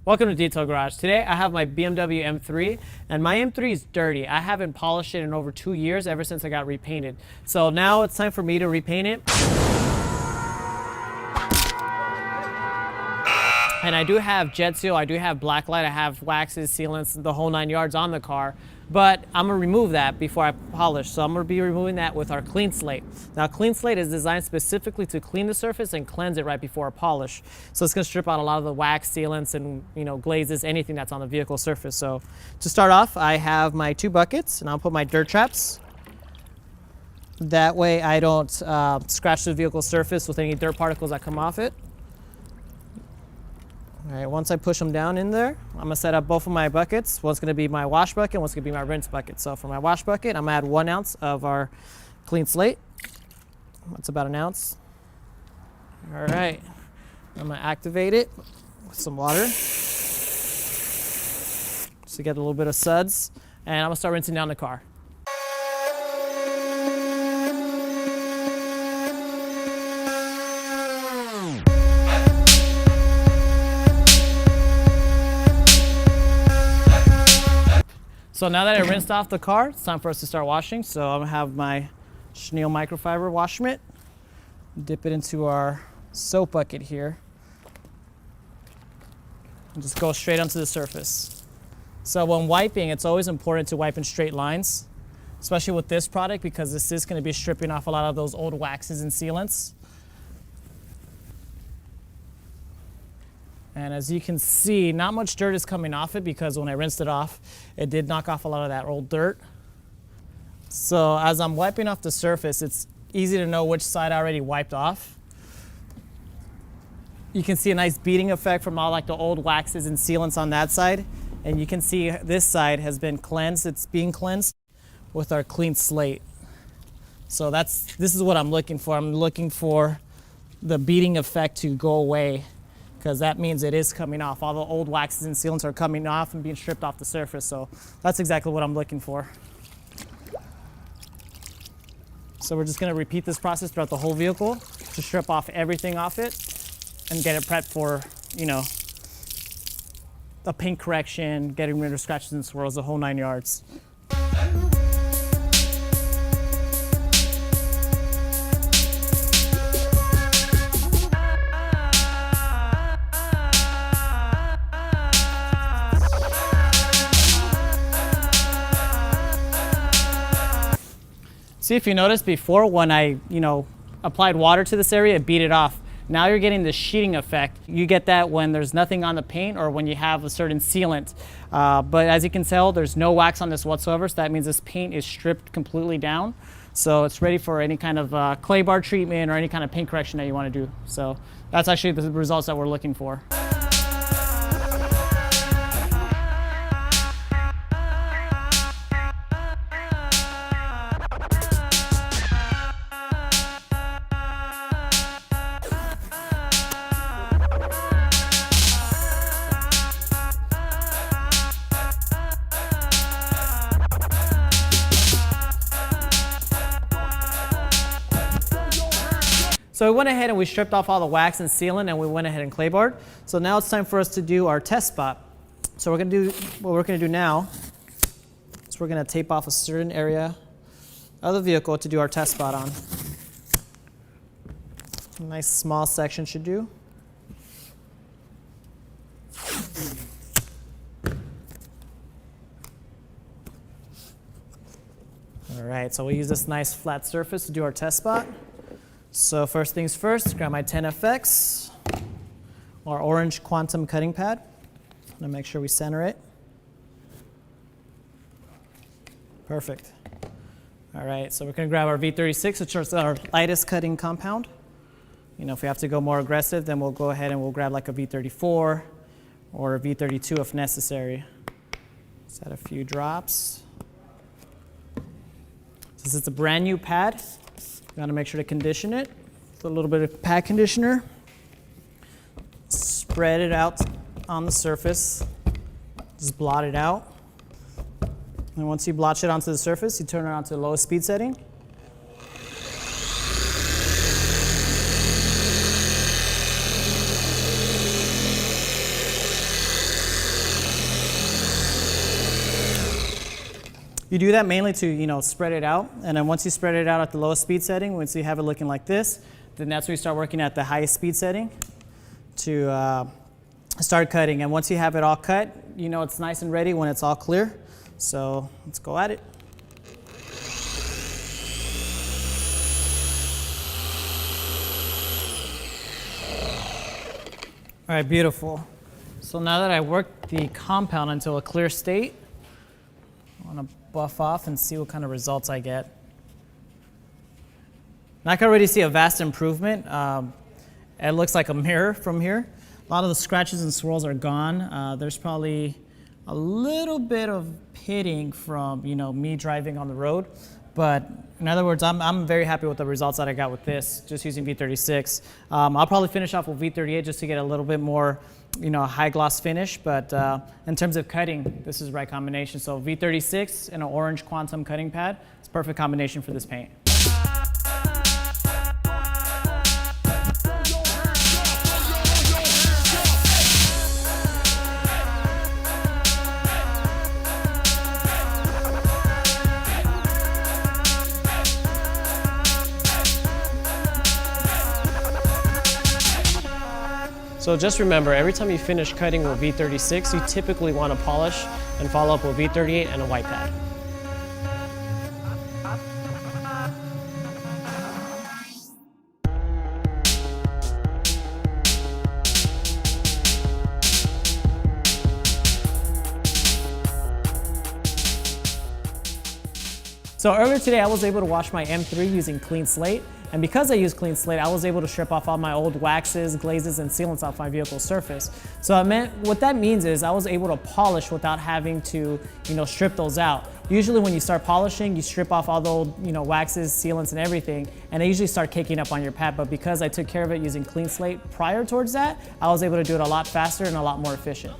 Welcome to Detail Garage. Today I have my BMW M3, and my M3 is dirty. I haven't polished it in over 2 years, ever since I got repainted. So now it's time for me to repaint it. And I do have jet seal, I do have black light, I have waxes, sealants, the whole 9 yards on the car. But I'm gonna remove that before I polish. So I'm gonna be removing that with our Clean Slate. Now, Clean Slate is designed specifically to clean the surface and cleanse it right before a polish. So it's gonna strip out a lot of the wax, sealants, and glazes, anything that's on the vehicle surface. So to start off, I have my 2 buckets, and I'll put my dirt traps. That way I don't scratch the vehicle surface with any dirt particles that come off it. All right, once I push them down in there, I'm gonna set up both of my buckets. One's gonna be my wash bucket, one's gonna be my rinse bucket. So for my wash bucket, I'm gonna add 1 ounce of our Clean Slate. That's about 1 ounce. All right, I'm gonna activate it with some water just to get a little bit of suds. And I'm gonna start rinsing down the car. So now that I rinsed off the car, it's time for us to start washing. So I'm gonna have my chenille microfiber wash mitt, dip it into our soap bucket here, and just go straight onto the surface. So when wiping, it's always important to wipe in straight lines, especially with this product, because this is gonna be stripping off a lot of those old waxes and sealants. And as you can see, not much dirt is coming off it, because when I rinsed it off, it did knock off a lot of that old dirt. So as I'm wiping off the surface, it's easy to know which side I already wiped off. You can see a nice beading effect from all like the old waxes and sealants on that side. And you can see this side has been cleansed. It's being cleansed with our Clean Slate. So this is what I'm looking for. I'm looking for the beading effect to go away, because that means it is coming off. All the old waxes and sealants are coming off and being stripped off the surface. So that's exactly what I'm looking for. So we're just gonna repeat this process throughout the whole vehicle to strip off everything off it and get it prepped for, a paint correction, getting rid of scratches and swirls, the whole 9 yards. See, if you noticed before, when I, applied water to this area, it beat it off. Now you're getting the sheeting effect. You get that when there's nothing on the paint or when you have a certain sealant. But as you can tell, there's no wax on this whatsoever, so that means this paint is stripped completely down. So it's ready for any kind of clay bar treatment or any kind of paint correction that you want to do. So that's actually the results that we're looking for. So we went ahead and we stripped off all the wax and sealant, and we went ahead and clay barred. So now it's time for us to do our test spot. So what we're gonna do now is we're gonna tape off a certain area of the vehicle to do our test spot on. A nice small section should do. All right, so we'll use this nice flat surface to do our test spot. So first things first, grab my 10FX, our orange quantum cutting pad. I'm gonna make sure we center it. Perfect. All right, so we're gonna grab our V36, which is our lightest cutting compound. If we have to go more aggressive, then we'll go ahead and we'll grab like a V34 or a V32 if necessary. Let's add a few drops. Since it's a brand new pad, you want to make sure to condition it with a little bit of pad conditioner. Spread it out on the surface. Just blot it out. And once you blotch it onto the surface, you turn it on to the lowest speed setting. You do that mainly to, spread it out. And then once you spread it out at the lowest speed setting, once you have it looking like this, then that's when you start working at the highest speed setting to start cutting. And once you have it all cut, it's nice and ready when it's all clear. So let's go at it. All right, beautiful. So now that I worked the compound until a clear state, I want to buff off and see what kind of results I get. And I can already see a vast improvement. It looks like a mirror from here. A lot of the scratches and swirls are gone. There's probably a little bit of pitting from me driving on the road. But in other words, I'm very happy with the results that I got with this, just using V36. I'll probably finish off with V38 just to get a little bit more, high gloss finish. But in terms of cutting, this is the right combination. So V36 and an orange quantum cutting pad, it's a perfect combination for this paint. So just remember, every time you finish cutting with V36, you typically want to polish and follow up with V38 and a white pad. So earlier today, I was able to wash my M3 using Clean Slate. And because I use Clean Slate, I was able to strip off all my old waxes, glazes, and sealants off my vehicle surface. So what that means is I was able to polish without having to, strip those out. Usually when you start polishing, you strip off all the old, waxes, sealants, and everything, and they usually start caking up on your pad. But because I took care of it using Clean Slate prior towards that, I was able to do it a lot faster and a lot more efficient.